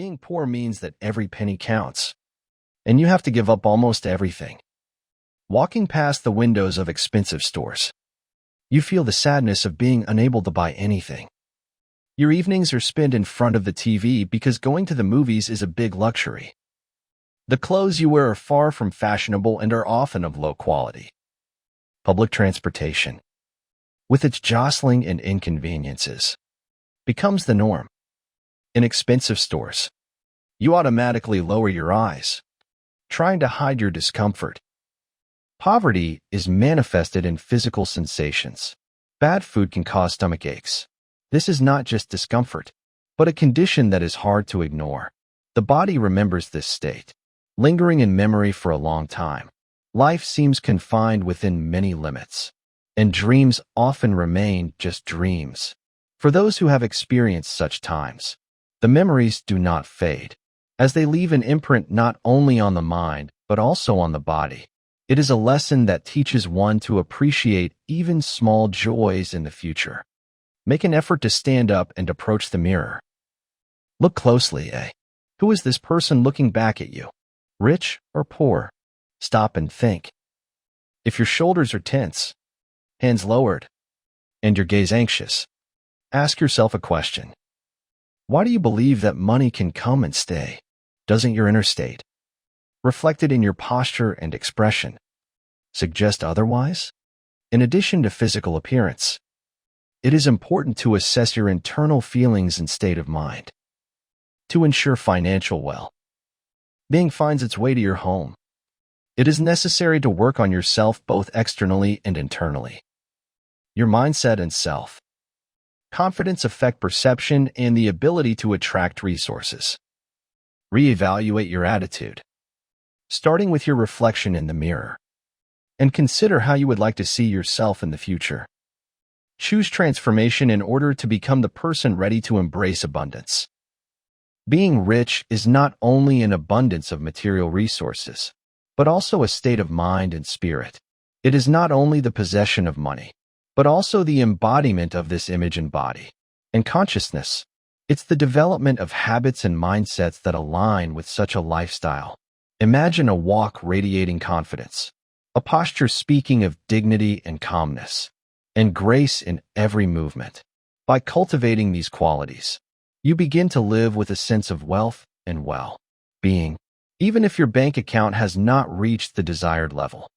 Being poor means that every penny counts, and you have to give up almost everything. Walking past the windows of expensive stores, you feel the sadness of being unable to buy anything. Your evenings are spent in front of the TV because going to the movies is a big luxury. The clothes you wear are far from fashionable and are often of low quality. Public transportation, with its jostling and inconveniences, becomes the norm. In expensive stores, you automatically lower your eyes, trying to hide your discomfort. Poverty is manifested in physical sensations. Bad food can cause stomach aches. This is not just discomfort, but a condition that is hard to ignore. The body remembers this state, lingering in memory for a long time. Life seems confined within many limits, and dreams often remain just dreams. For those who have experienced such times, the memories do not fade, as they leave an imprint not only on the mind, but also on the body. It is a lesson that teaches one to appreciate even small joys in the future. Make an effort to stand up and approach the mirror. Look closely, Who is this person looking back at you? Rich or poor? Stop and think. If your shoulders are tense, hands lowered, and your gaze anxious, ask yourself a question. Why do you believe that money can come and stay? Doesn't your inner state, reflected in your posture and expression, suggest otherwise? In addition to physical appearance, it is important to assess your internal feelings and state of mind. To ensure financial well-being finds its way to your home, it is necessary to work on yourself both externally and internally. Your mindset and self-confidence affect perception and the ability to attract resources. Reevaluate your attitude, starting with your reflection in the mirror, and consider how you would like to see yourself in the future. Choose transformation in order to become the person ready to embrace abundance. Being rich is not only an abundance of material resources, but also a state of mind and spirit. It is not only the possession of money, but also the embodiment of this image and body and consciousness. It's the development of habits and mindsets that align with such a lifestyle. Imagine a walk radiating confidence, a posture speaking of dignity and calmness, and grace in every movement. By cultivating these qualities, you begin to live with a sense of wealth and well-being. Even if your bank account has not reached the desired level,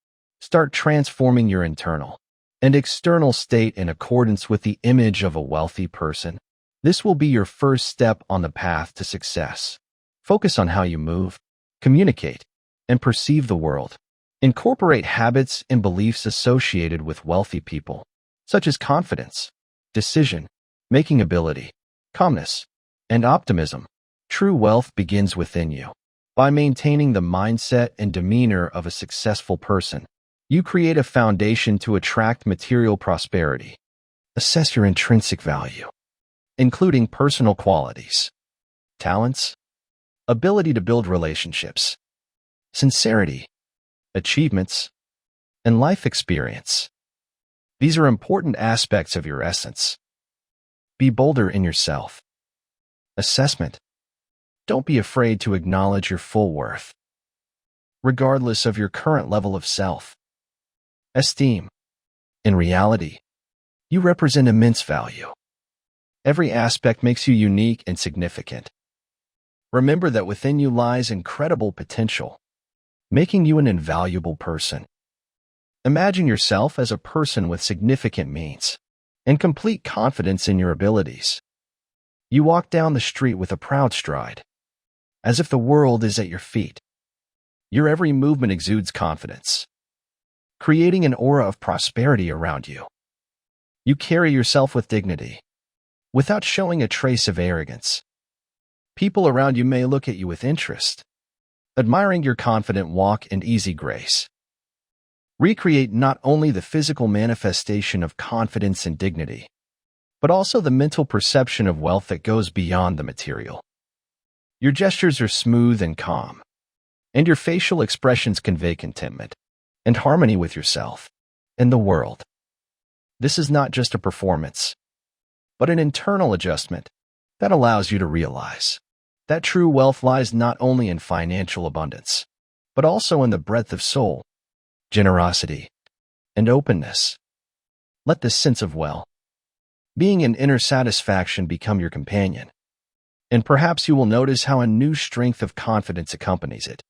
start transforming your internal and external state in accordance with the image of a wealthy person. This will be your first step on the path to success. Focus on how you move, communicate, and perceive the world. Incorporate habits and beliefs associated with wealthy people, such as confidence, decision-making ability, calmness, and optimism. True wealth begins within you. By maintaining the mindset and demeanor of a successful person, you create a foundation to attract material prosperity. Assess your intrinsic value, including personal qualities, talents, ability to build relationships, sincerity, achievements, and life experience. These are important aspects of your essence. Be bolder in yourself. Assessment. Don't be afraid to acknowledge your full worth, regardless of your current level of self-esteem. In reality, you represent immense value. Every aspect makes you unique and significant. Remember that within you lies incredible potential, making you an invaluable person. Imagine yourself as a person with significant means and complete confidence in your abilities. You walk down the street with a proud stride, as if the world is at your feet. Your every movement exudes confidence, creating an aura of prosperity around you. You carry yourself with dignity, without showing a trace of arrogance. People around you may look at you with interest, admiring your confident walk and easy grace. Recreate not only the physical manifestation of confidence and dignity, but also the mental perception of wealth that goes beyond the material. Your gestures are smooth and calm, and your facial expressions convey contentment and harmony with yourself and the world. This is not just a performance, but an internal adjustment that allows you to realize that true wealth lies not only in financial abundance, but also in the breadth of soul, generosity, and openness. Let this sense of well-being and inner satisfaction become your companion, and perhaps you will notice how a new strength of confidence accompanies it.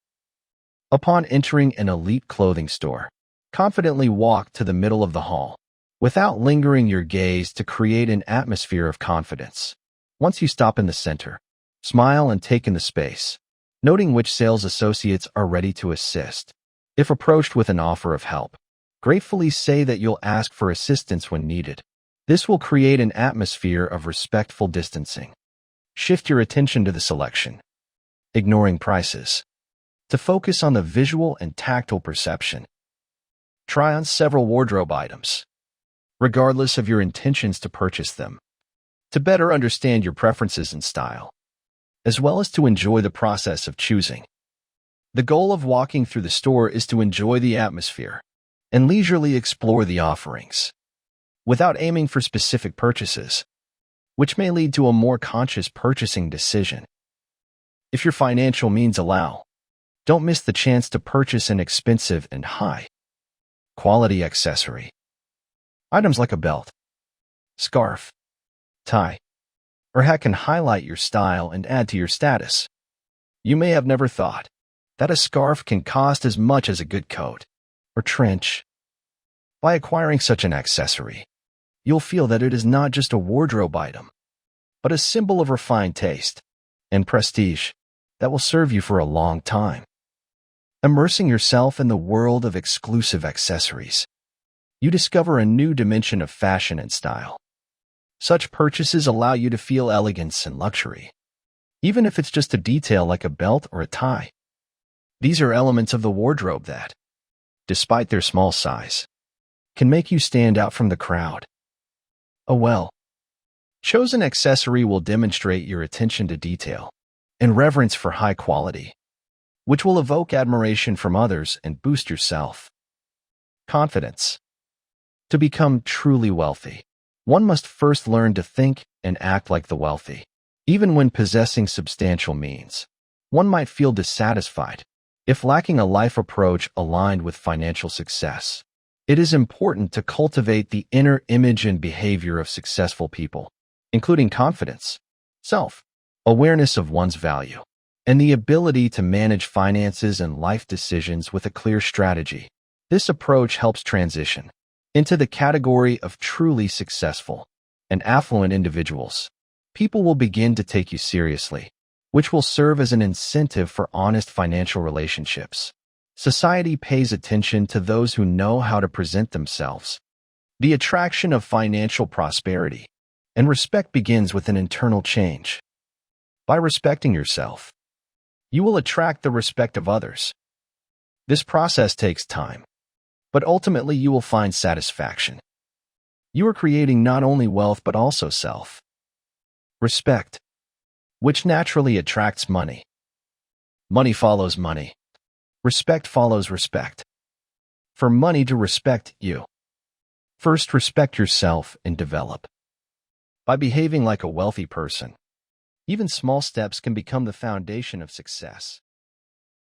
Upon entering an elite clothing store, confidently walk to the middle of the hall, without lingering your gaze to create an atmosphere of confidence. Once you stop in the center, smile and take in the space, noting which sales associates are ready to assist. If approached with an offer of help, gratefully say that you'll ask for assistance when needed. This will create an atmosphere of respectful distancing. Shift your attention to the selection, ignoring prices, to focus on the visual and tactile perception. Try on several wardrobe items, regardless of your intentions to purchase them, to better understand your preferences and style, as well as to enjoy the process of choosing. The goal of walking through the store is to enjoy the atmosphere and leisurely explore the offerings, without aiming for specific purchases, which may lead to a more conscious purchasing decision. If your financial means allow, don't miss the chance to purchase an expensive and high-quality accessory. Items like a belt, scarf, tie, or hat can highlight your style and add to your status. You may have never thought that a scarf can cost as much as a good coat or trench. By acquiring such an accessory, you'll feel that it is not just a wardrobe item, but a symbol of refined taste and prestige that will serve you for a long time. Immersing yourself in the world of exclusive accessories, you discover a new dimension of fashion and style. Such purchases allow you to feel elegance and luxury, even if it's just a detail like a belt or a tie. These are elements of the wardrobe that, despite their small size, can make you stand out from the crowd. A well-chosen accessory will demonstrate your attention to detail and reverence for high quality, which will evoke admiration from others and boost your self-confidence. To become truly wealthy, one must first learn to think and act like the wealthy. Even when possessing substantial means, one might feel dissatisfied if lacking a life approach aligned with financial success. It is important to cultivate the inner image and behavior of successful people, including confidence, self-awareness of one's value, and the ability to manage finances and life decisions with a clear strategy. This approach helps transition into the category of truly successful and affluent individuals. People will begin to take you seriously, which will serve as an incentive for honest financial relationships. Society pays attention to those who know how to present themselves. The attraction of financial prosperity and respect begins with an internal change. By respecting yourself, you will attract the respect of others. This process takes time, but ultimately you will find satisfaction. You are creating not only wealth but also self-respect, which naturally attracts money. Money follows money. Respect follows respect. For money to respect you, first respect yourself and develop. By behaving like a wealthy person, even small steps can become the foundation of success.